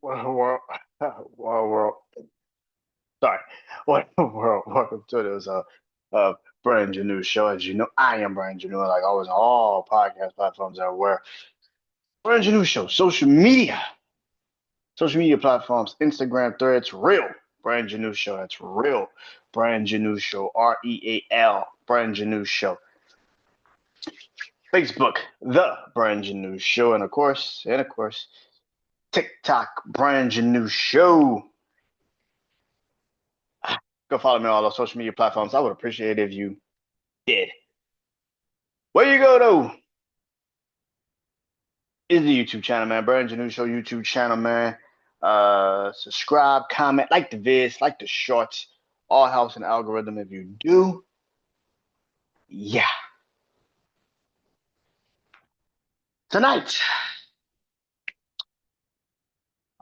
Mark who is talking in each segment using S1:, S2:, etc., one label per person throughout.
S1: Well, well, sorry. Well, welcome to this Brand New Show. As you know, I am Brand New, like always on all podcast platforms everywhere. Brand New Show, social media platforms, Instagram, Threads, real. Brand New Show, that's real. Brand New Show, REAL. Brand New Show. Facebook, the Brand New Show, and of course, TikTok, Brand New Show. Go follow me on all those social media platforms. I would appreciate it if you did. Where you go though is the YouTube channel, man. BrandonJaneauShow YouTube channel, man. Subscribe, comment, like the vids, like the shorts. All helps in the algorithm if you do. Yeah. Tonight,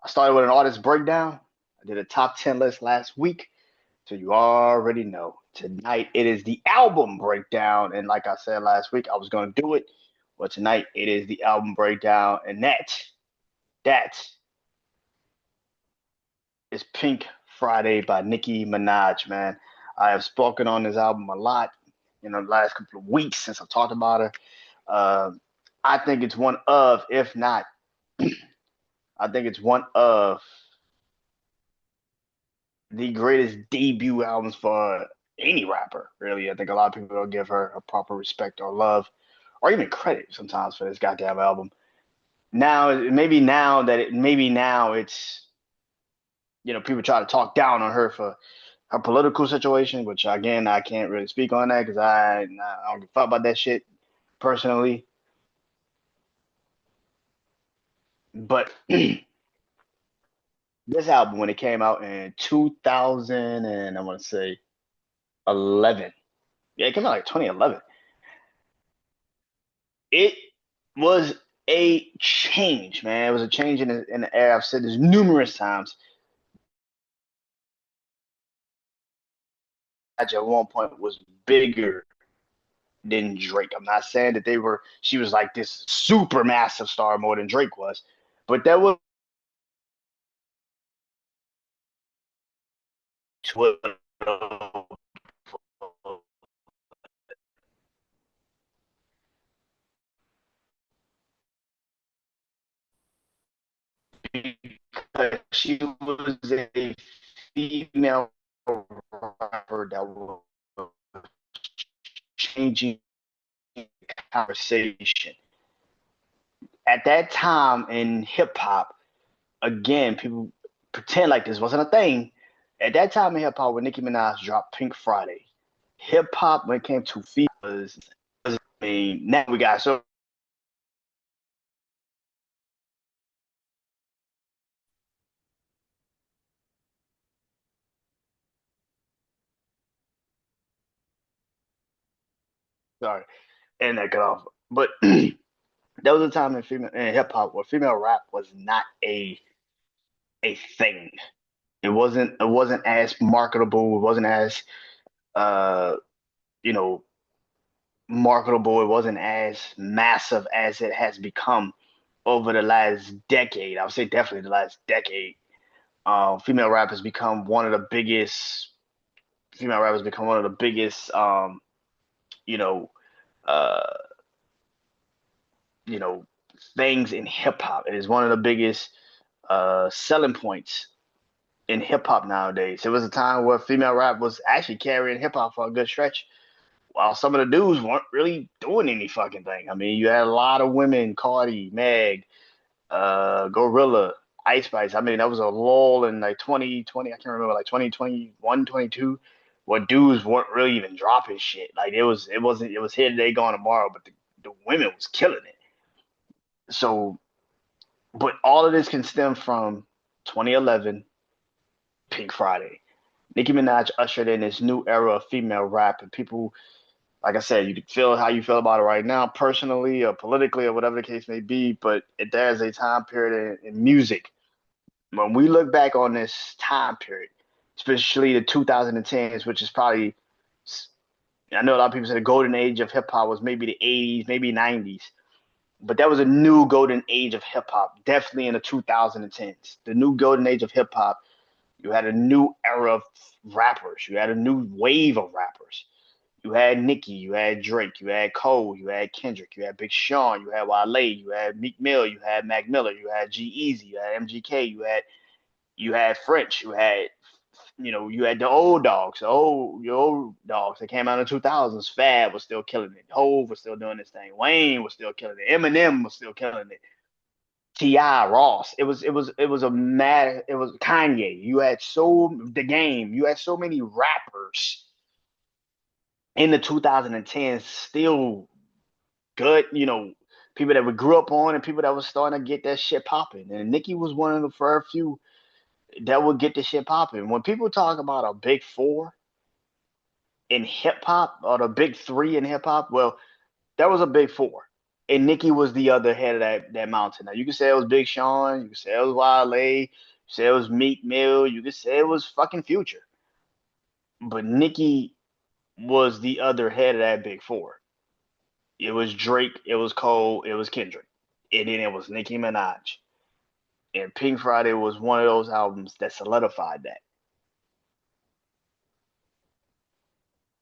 S1: I started with an artist breakdown. I did a top 10 list last week. So you already know. Tonight it is the album breakdown. And like I said last week, I was gonna do it. But tonight it is the album breakdown. And that is Pink Friday by Nicki Minaj, man. I have spoken on this album a lot in the last couple of weeks since I've talked about her. Uh, I think it's one of, if not, I think it's one of the greatest debut albums for any rapper, really. I think a lot of people don't give her a proper respect or love or even credit sometimes for this goddamn album. Maybe now it's people try to talk down on her for her political situation, which again I can't really speak on that because I don't give a fuck about that shit personally. But this album, when it came out in 2000 and I want to say 11, yeah, it came out like 2011. It was a change, man. It was a change in the era. I've said this numerous times. At one point was bigger than Drake. I'm not saying that she was like this super massive star more than Drake was, but that was because she was a female rapper that was changing conversation. At that time in hip hop, again, people pretend like this wasn't a thing. At that time in hip hop, when Nicki Minaj dropped Pink Friday, hip hop when it came to females, I mean, now we got so sorry, and that cut off. But there was a time in hip hop where female rap was not a thing. It wasn't as marketable. It wasn't as uh you know marketable. It wasn't as massive as it has become over the last decade. I would say definitely the last decade. Female rap has become one of the biggest. Female rap has become one of the biggest. You know, uh, you know, things in hip hop. It is one of the biggest selling points in hip hop nowadays. There was a time where female rap was actually carrying hip hop for a good stretch, while some of the dudes weren't really doing any fucking thing. I mean, you had a lot of women, Cardi, Meg, Gorilla, Ice Spice. I mean, that was a lull in like 2020. I can't remember, like 2021, 22, where dudes weren't really even dropping shit. Like it was here today, gone tomorrow, but the women was killing it. So, but all of this can stem from 2011, Pink Friday. Nicki Minaj ushered in this new era of female rap, and people, like I said, you can feel how you feel about it right now, personally or politically or whatever the case may be. But there's a time period in music when we look back on this time period, especially the 2010s, which is probably, I know a lot of people say the golden age of hip hop was maybe the 80s, maybe 90s. But that was a new golden age of hip hop, definitely in the 2010s. The new golden age of hip hop. You had a new era of rappers. You had a new wave of rappers. You had Nicki, you had Drake, you had Cole, you had Kendrick, you had Big Sean, you had Wale, you had Meek Mill, you had Mac Miller, you had G Easy, you had MGK, you had French, you had the old dogs, your old dogs that came out in the 2000s. Fab was still killing it. Hove was still doing this thing. Wayne was still killing it. Eminem was still killing it. T.I. Ross. It was a mad. It was Kanye. You had the game. You had so many rappers in the 2010s still good. People that we grew up on and people that was starting to get that shit popping. And Nicki was one of the first few that would get the shit popping. When people talk about a big four in hip hop or the big three in hip hop, well, that was a big four. And Nicki was the other head of that mountain. Now you can say it was Big Sean, you can say it was Wale, you can say it was Meek Mill, you can say it was fucking Future. But Nicki was the other head of that big four. It was Drake, it was Cole, it was Kendrick. And then it was Nicki Minaj. And Pink Friday was one of those albums that solidified that.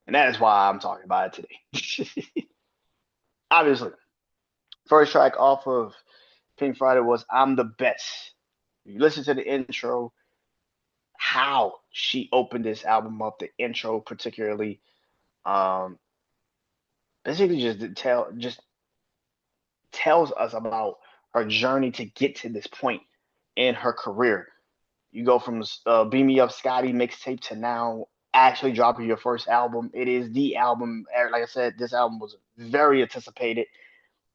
S1: And that is why I'm talking about it today. Obviously, first track off of Pink Friday was I'm the Best. You listen to the intro, how she opened this album up, the intro particularly, um, basically just tells us about her journey to get to this point in her career. You go from Beam Me Up Scotty mixtape to now actually dropping your first album. It is the album. Like I said, this album was very anticipated.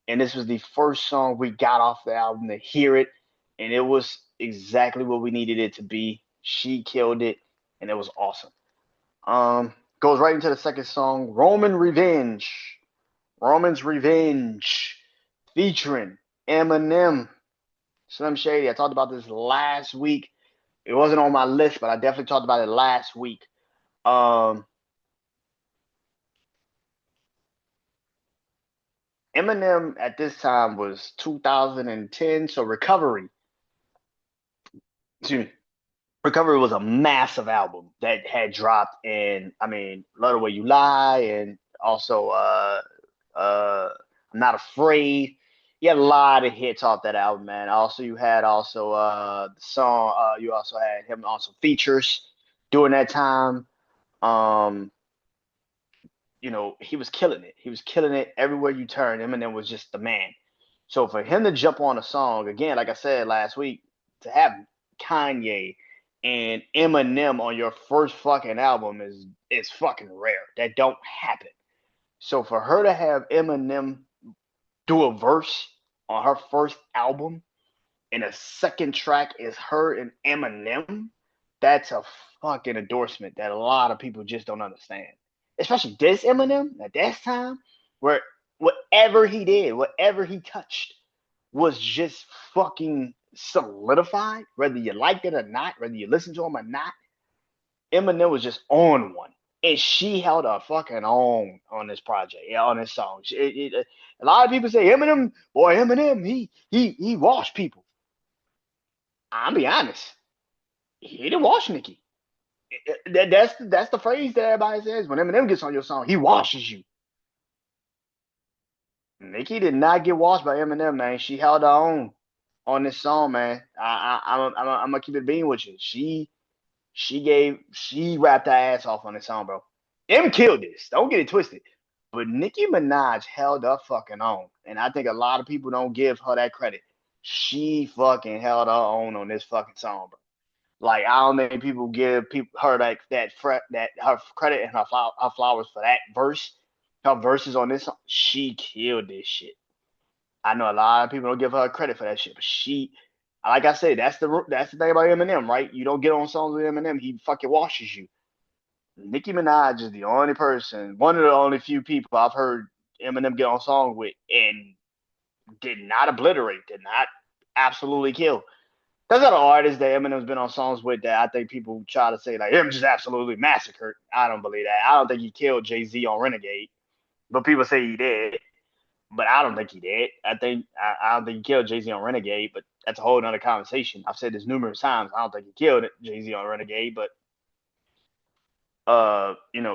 S1: And this was the first song we got off the album to hear it. And it was exactly what we needed it to be. She killed it. And it was awesome. Goes right into the second song, Roman Revenge. Roman's Revenge. Featuring Eminem. Slim Shady. I talked about this last week. It wasn't on my list, but I definitely talked about it last week. Eminem at this time was 2010, so excuse me, Recovery was a massive album that had dropped, and I mean, Love the Way You Lie, and also I'm Not Afraid. You had a lot of hits off that album, man. Also, you had the song. You also had him also features during that time. Um, he was killing it. He was killing it everywhere you turn. Eminem was just the man. So for him to jump on a song again, like I said last week, to have Kanye and Eminem on your first fucking album is fucking rare. That don't happen. So for her to have Eminem do a verse on her first album and a second track is her and Eminem, that's a fucking endorsement that a lot of people just don't understand. Especially this Eminem at this time, where whatever he did, whatever he touched, was just fucking solidified, whether you liked it or not, whether you listened to him or not. Eminem was just on one. And she held her fucking own on this project, yeah, on this song. A lot of people say Eminem, he washed people. I'll be honest, he didn't wash Nicki. That's the phrase that everybody says when Eminem gets on your song. He washes you. Nicki did not get washed by Eminem, man. She held her own on this song, man. I'm gonna keep it being with you. She rapped her ass off on this song, bro. M killed this. Don't get it twisted. But Nicki Minaj held her fucking own, and I think a lot of people don't give her that credit. She fucking held her own on this fucking song, bro. Like I don't think people give her that her credit and her flowers for that verse. Her verses on this song, she killed this shit. I know a lot of people don't give her credit for that shit, but like I said, that's the thing about Eminem, right? You don't get on songs with Eminem, he fucking washes you. Nicki Minaj is the only person, one of the only few people I've heard Eminem get on songs with and did not obliterate, did not absolutely kill. There's other artists that Eminem's been on songs with that I think people try to say like him just absolutely massacred. I don't believe that. I don't think he killed Jay-Z on Renegade, but people say he did. but I don't think he did. I don't think he killed Jay-Z on Renegade, but that's a whole nother conversation. I've said this numerous times. I don't think he killed Jay-Z on Renegade, but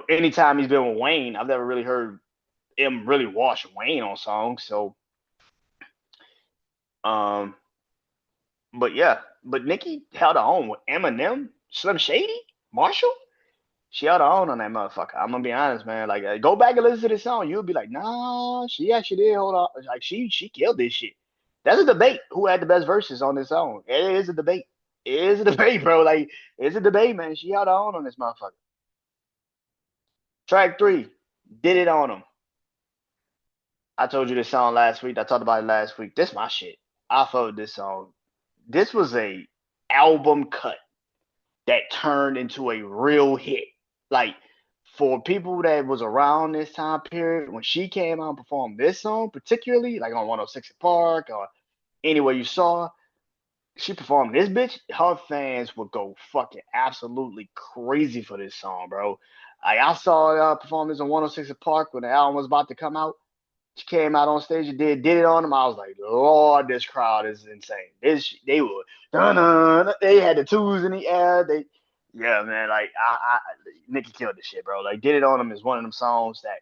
S1: anytime he's been with Wayne, I've never really heard him really wash Wayne on songs. So, um, but yeah, but Nicki held her own with Eminem, Slim Shady, Marshall. She held her own on that motherfucker. I'm gonna be honest, man. Like, go back and listen to this song. You'll be like, nah, she actually did hold on. Like, she killed this shit. That's a debate. Who had the best verses on this song? It is a debate. It is a debate, bro. Like, it's a debate, man. She held her own on this motherfucker. Track 3, Did It On Him. I told you this song last week. I talked about it last week. This my shit. I fuck with this song. This was a album cut that turned into a real hit. Like, for people that was around this time period, when she came out and performed this song, particularly like on 106 Park or anywhere you saw, she performed this bitch, her fans would go fucking absolutely crazy for this song, bro. Like, I saw her perform this on 106 Park when the album was about to come out. She came out on stage and did it on them. I was like, Lord, this crowd is insane. They were they had the twos in the air. Yeah, man. Like, Nicki killed this shit, bro. Like, Did It On Them is one of them songs that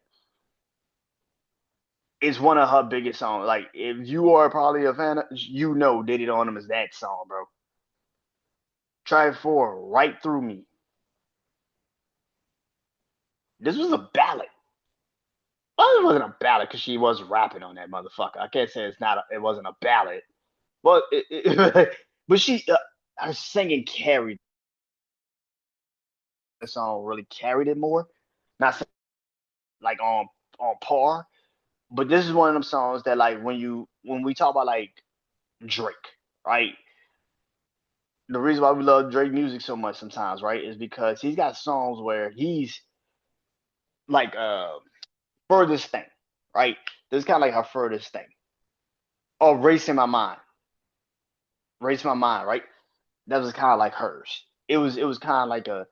S1: is one of her biggest songs. Like, if you are probably a fan, Did It On Them is that song, bro. Track 4, Right Through Me. This was a ballad. Well, it wasn't a ballad because she was rapping on that motherfucker. I can't say it wasn't a ballad. Well, but her singing carried the song, really carried it more. Not like on par, but this is one of them songs that, like, when we talk about like Drake, right? The reason why we love Drake music so much sometimes, right, is because he's got songs where he's like furthest thing, right? This is kind of like her furthest thing. Oh, Racing My Mind, right? That was kind of like hers. It was kind of like a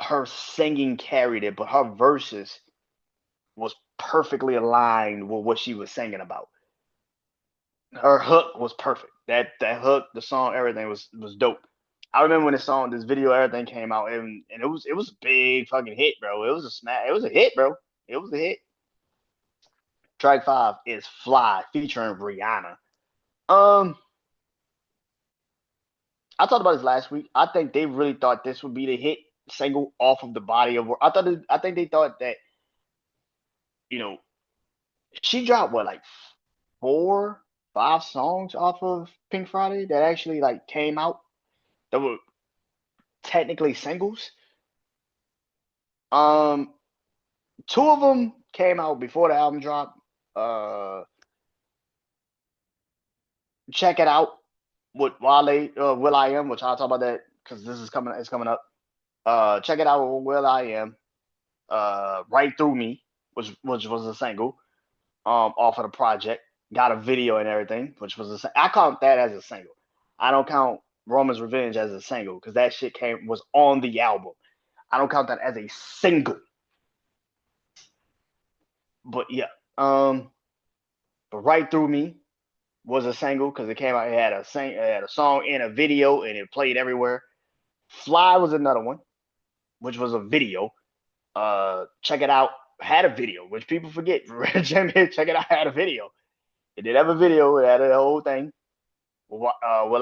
S1: her singing carried it, but her verses was perfectly aligned with what she was singing about. Her hook was perfect. That hook, the song, everything was dope. I remember when this video, everything came out, and it was a big fucking hit, bro. It was a smash. It was a hit, bro. It was a hit. Track 5 is Fly featuring Rihanna. Um, I talked about this last week. I think they really thought this would be the hit single off of the body of work. I think they thought that, you know she dropped what, like 4, 5 songs off of Pink Friday that actually like came out that were technically singles. Um, 2 of them came out before the album dropped. Uh, Check It Out with Wale, Will I Am, which I'll talk about that because this is coming. It's coming up. Check It Out with Will I Am. Right Through Me, which was a single. Off of the project. Got a video and everything, which was I count that as a single. I don't count Roman's Revenge as a single because that shit was on the album. I don't count that as a single. But yeah, but Right Through Me was a single because it came out. It had a song and a video, and it played everywhere. Fly was another one, which was a video. Check It Out had a video, which people forget. Check It Out had a video. It did have a video. It had a whole thing. Will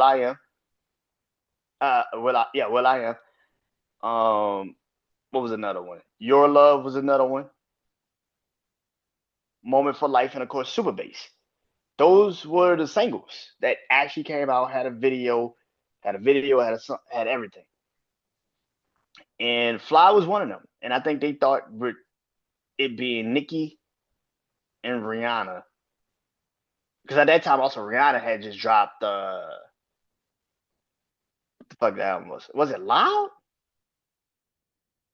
S1: I Am. Will I Am. What was another one? Your Love was another one. Moment for Life, and of course Super Bass. Those were the singles that actually came out, had a video, had everything. And Fly was one of them. And I think they thought with it being Nicki and Rihanna, because at that time also Rihanna had just dropped what the fuck the album was. Was it Loud?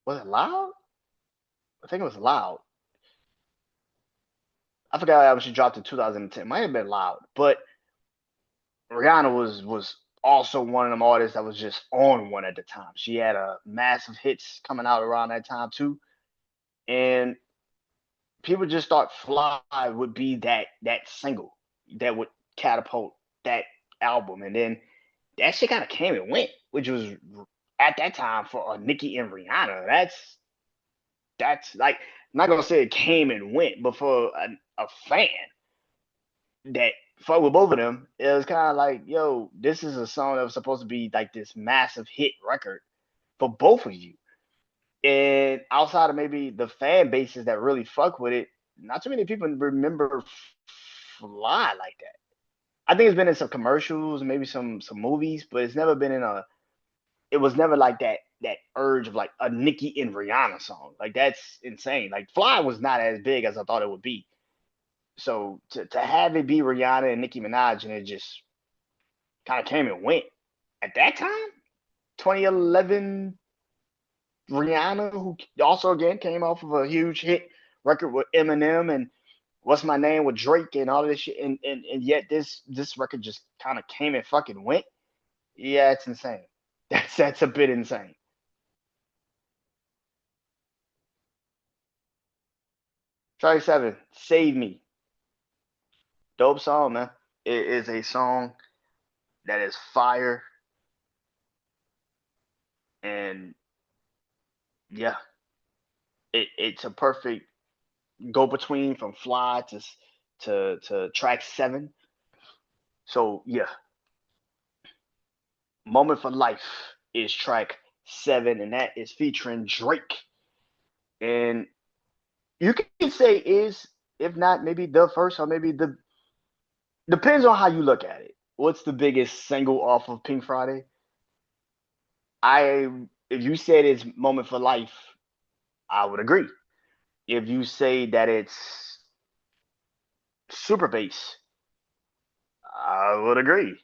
S1: Was it Loud? I think it was Loud. I forgot what album she dropped in 2010. Might have been Loud, but Rihanna was also one of them artists that was just on one at the time. She had a massive hits coming out around that time too, and people just thought Fly would be that single that would catapult that album, and then that shit kind of came and went, which was at that time for Nicki and Rihanna. That's like, I'm not gonna say it came and went, but for a fan that fuck with both of them, it was kind of like, yo, this is a song that was supposed to be like this massive hit record for both of you. And outside of maybe the fan bases that really fuck with it, not too many people remember Fly like that. I think it's been in some commercials, maybe some movies, but it's never been in a. It was never like that urge of like a Nicki and Rihanna song. Like that's insane. Like Fly was not as big as I thought it would be. So to have it be Rihanna and Nicki Minaj and it just kind of came and went at that time, 2011 Rihanna, who also again came off of a huge hit record with Eminem and What's My Name with Drake and all of this shit, and yet this record just kind of came and fucking went. Yeah, it's insane. That's a bit insane. Track 7, Save Me. Dope song, man. It is a song that is fire, and yeah, it's a perfect go between from Fly to track 7. So yeah, Moment for Life is track 7, and that is featuring Drake. And you can say is, if not maybe the first, or maybe the, depends on how you look at it. What's the biggest single off of Pink Friday? I If you said it's Moment for Life, I would agree. If you say that it's Super Bass, I would agree.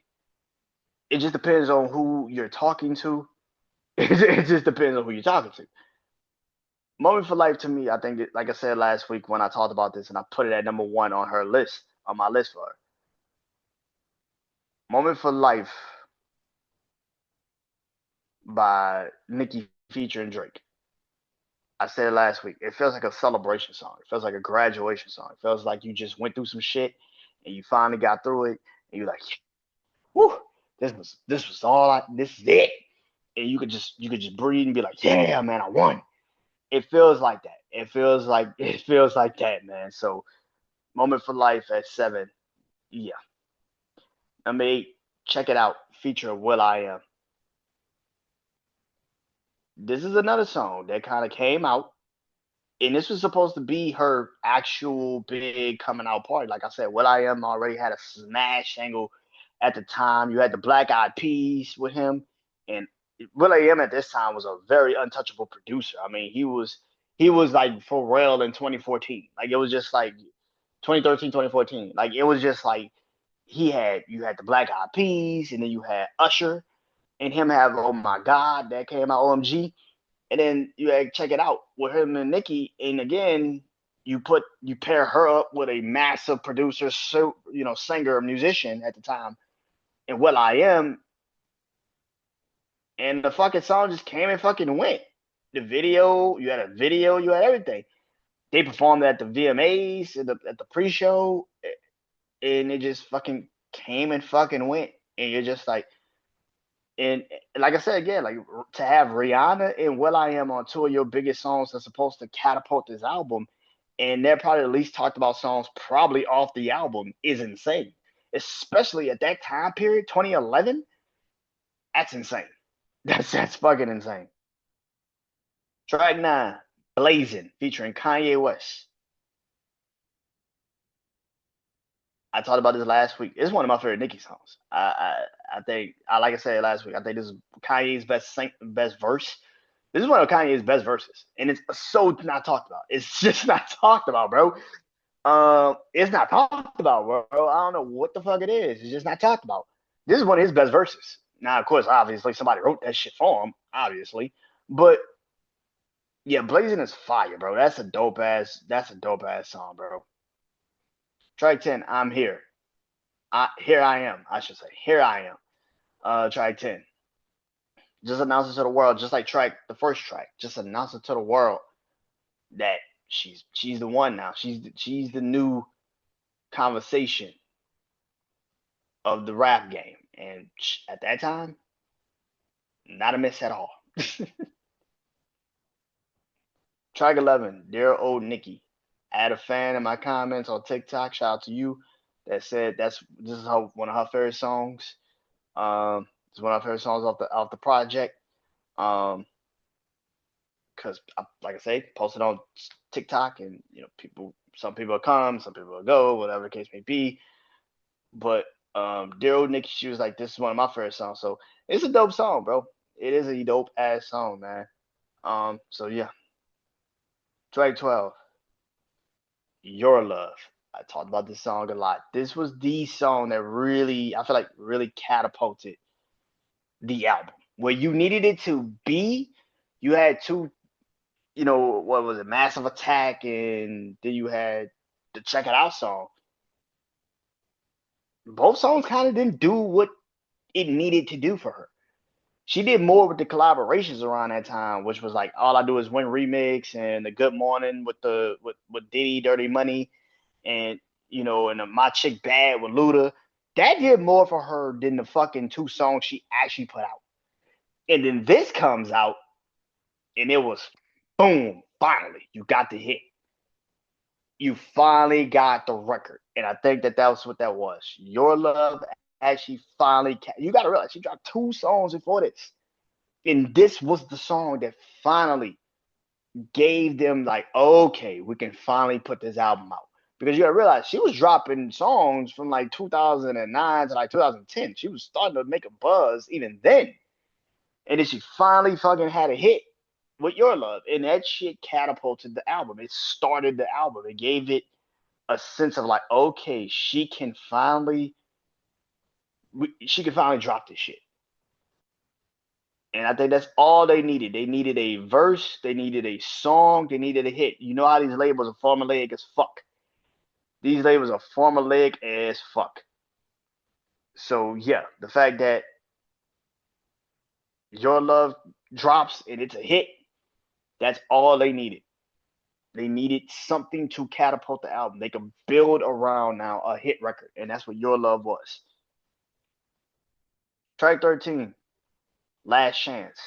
S1: It just depends on who you're talking to. It just depends on who you're talking to. Moment for Life to me, I think, like I said last week when I talked about this, and I put it at number one on her list, on my list for her. Moment for Life by Nicki featuring Drake. I said it last week. It feels like a celebration song. It feels like a graduation song. It feels like you just went through some shit and you finally got through it, and you're like, "Whoo, this was all I. This is it." And you could just breathe and be like, "Yeah, man, I won." It feels like that. It feels like that, man. So, Moment for Life at 7. Yeah. Number 8, check it out. Feature Will I Am. This is another song that kind of came out, and this was supposed to be her actual big coming out party. Like I said, Will I Am already had a smash angle at the time. You had the Black Eyed Peas with him, and Will I Am at this time was a very untouchable producer. I mean, he was like Pharrell in 2014. Like it was just like 2013, 2014. Like it was just like you had the Black Eyed Peas, and then you had Usher, and him have Oh My God that came out, OMG, and then you check it out with him and Nicki, and again you pair her up with a massive producer, so singer, musician at the time, and Will I Am, and the fucking song just came and fucking went. The video, you had a video, you had everything. They performed at the VMAs at the pre-show, and it just fucking came and fucking went, and you're just like, and like I said again, like to have Rihanna and Will I Am on two of your biggest songs that's supposed to catapult this album, and they're probably at least talked about songs probably off the album is insane. Especially at that time period, 2011. That's insane. That's fucking insane. Track 9, Blazing, featuring Kanye West. I talked about this last week. It's one of my favorite Nicki songs. I think, like I said last week, I think this is Kanye's best verse. This is one of Kanye's best verses, and it's so not talked about. It's just not talked about, bro. It's not talked about, bro. I don't know what the fuck it is. It's just not talked about. This is one of his best verses. Now, of course, obviously somebody wrote that shit for him, obviously, but yeah, Blazing is fire, bro. That's a dope ass song, bro. Track 10, I'm here. Here I am, I should say. Here I am. Track 10. Just announce it to the world, just like the first track. Just announce it to the world that she's the one now. She's the new conversation of the rap game. And at that time, not a miss at all. Track 11, Dear Old Nikki. I had a fan in my comments on TikTok, shout out to you, that said this is one of her favorite songs. It's one of her favorite songs off the project. Because like I say, posted on TikTok, and some people will come, some people will go, whatever the case may be. But Dear Old Nikki, she was like, this is one of my favorite songs. So it's a dope song, bro. It is a dope ass song, man. So yeah. Track 12, Your Love. I talked about this song a lot. This was the song that really, I feel like, really catapulted the album. Where you needed it to be, you had two, what was it, Massive Attack, and then you had the Check It Out song. Both songs kind of didn't do what it needed to do for her. She did more with the collaborations around that time, which was like All I Do Is Win remix and the Good Morning with Diddy, Dirty Money, and and the My Chick Bad with Luda. That did more for her than the fucking two songs she actually put out. And then this comes out, and it was boom, finally, you got the hit. You finally got the record. And I think that was what that was. Your Love actually finally, you got to realize she dropped two songs before this. And this was the song that finally gave them like, okay, we can finally put this album out. Because you gotta realize she was dropping songs from like 2009 to like 2010. She was starting to make a buzz even then. And then she finally fucking had a hit with Your Love. And that shit catapulted the album. It started the album. It gave it a sense of like, okay, she can finally drop this shit. And I think that's all they needed. They needed a verse, they needed a song, they needed a hit. You know how these labels are formulaic as fuck. These labels are formulaic as fuck. So yeah, the fact that Your Love drops and it's a hit, that's all they needed. They needed something to catapult the album. They could build around now a hit record, and that's what Your Love was. Track 13, Last Chance.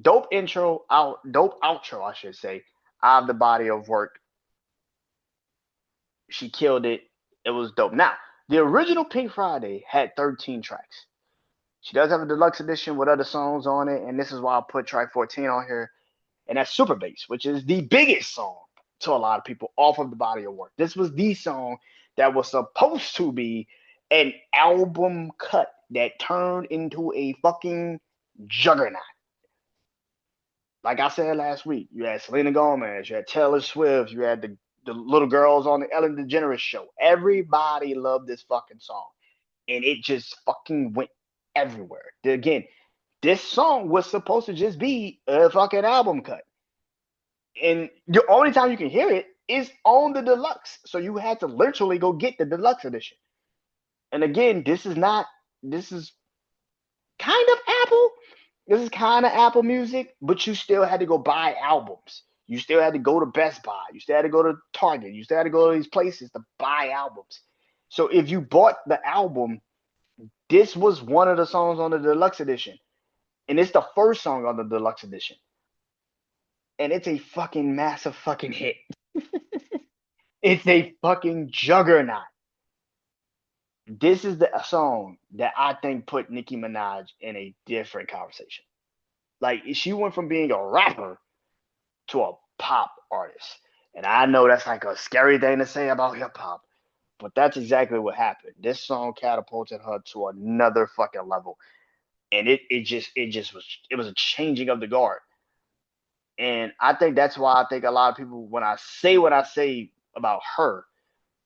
S1: Dope outro, I should say, out of the body of work. She killed it. It was dope. Now, the original Pink Friday had 13 tracks. She does have a deluxe edition with other songs on it, and this is why I put track 14 on here. And that's Super Bass, which is the biggest song to a lot of people off of the body of work. This was the song that was supposed to be an album cut that turned into a fucking juggernaut. Like I said last week, you had Selena Gomez, you had Taylor Swift, you had the little girls on the Ellen DeGeneres show. Everybody loved this fucking song. And it just fucking went everywhere. Again, this song was supposed to just be a fucking album cut. And the only time you can hear it is on the deluxe. So you had to literally go get the deluxe edition. And again, this is kind of Apple. This is kind of Apple Music, but you still had to go buy albums. You still had to go to Best Buy. You still had to go to Target. You still had to go to these places to buy albums. So if you bought the album, this was one of the songs on the deluxe edition. And it's the first song on the deluxe edition. And it's a fucking massive fucking hit. It's a fucking juggernaut. This is the song that I think put Nicki Minaj in a different conversation. Like, she went from being a rapper to a pop artist. And I know that's like a scary thing to say about hip hop, but that's exactly what happened. This song catapulted her to another fucking level. And it was a changing of the guard. And I think that's why I think a lot of people, when I say about her,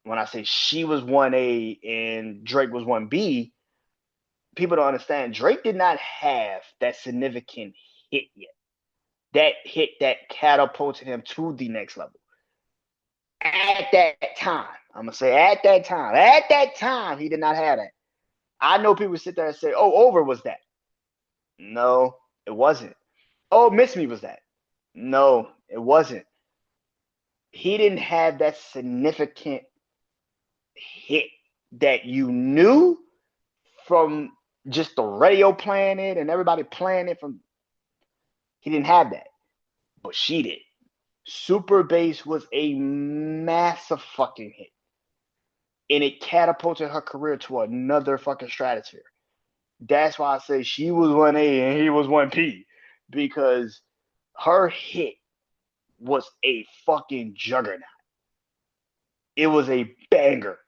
S1: when I say she was 1A and Drake was 1B, people don't understand. Drake did not have that significant hit yet. That hit that catapulted him to the next level. At that time, I'm going to say at that time, he did not have that. I know people sit there and say, oh, Over was that. No, it wasn't. Oh, Miss Me was that. No, it wasn't. he didn't have that significant hit that you knew from just the radio playing it and everybody playing it from. He didn't have that, but she did. Super Bass was a massive fucking hit, and it catapulted her career to another fucking stratosphere. That's why I say she was 1A and he was 1P, because her hit was a fucking juggernaut. It was a banger.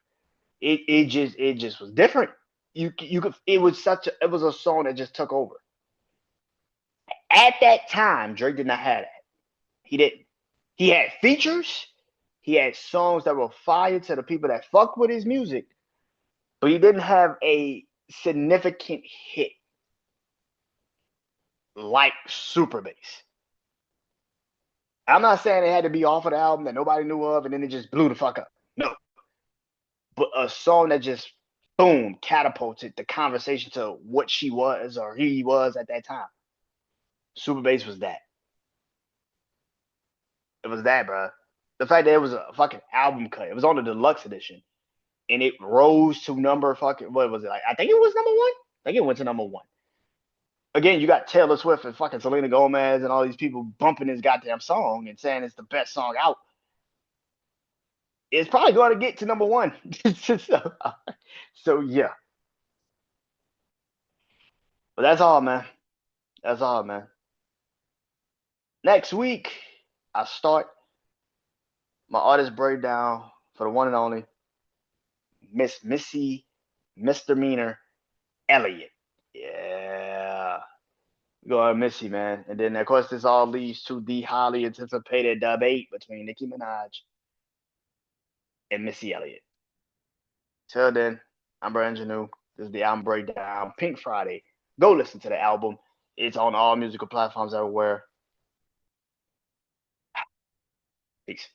S1: It just was different. You could, it was a song that just took over. At that time, Drake did not have that. He didn't. He had features. He had songs that were fire to the people that fucked with his music, but he didn't have a significant hit like Super Bass. I'm not saying it had to be off of the album that nobody knew of and then it just blew the fuck up. No. But a song that just boom catapulted the conversation to what she was or he was at that time. Super Bass was that. It was that, bro. The fact that it was a fucking album cut. It was on the deluxe edition. And it rose to number fucking, what was it? Like, I think it was number one. I think it went to number one. Again, you got Taylor Swift and fucking Selena Gomez and all these people bumping this goddamn song and saying it's the best song out. It's probably going to get to number one. So yeah. But that's all, man. That's all, man. Next week, I start my artist breakdown for the one and only Miss Missy Misdemeanor Elliott. Yeah. Go on, Missy, man. And then, of course, this all leads to the highly anticipated debate between Nicki Minaj and Missy Elliott. Till then, I'm Brandon Janeau. This is the album breakdown, Pink Friday. Go listen to the album. It's on all musical platforms everywhere. Peace.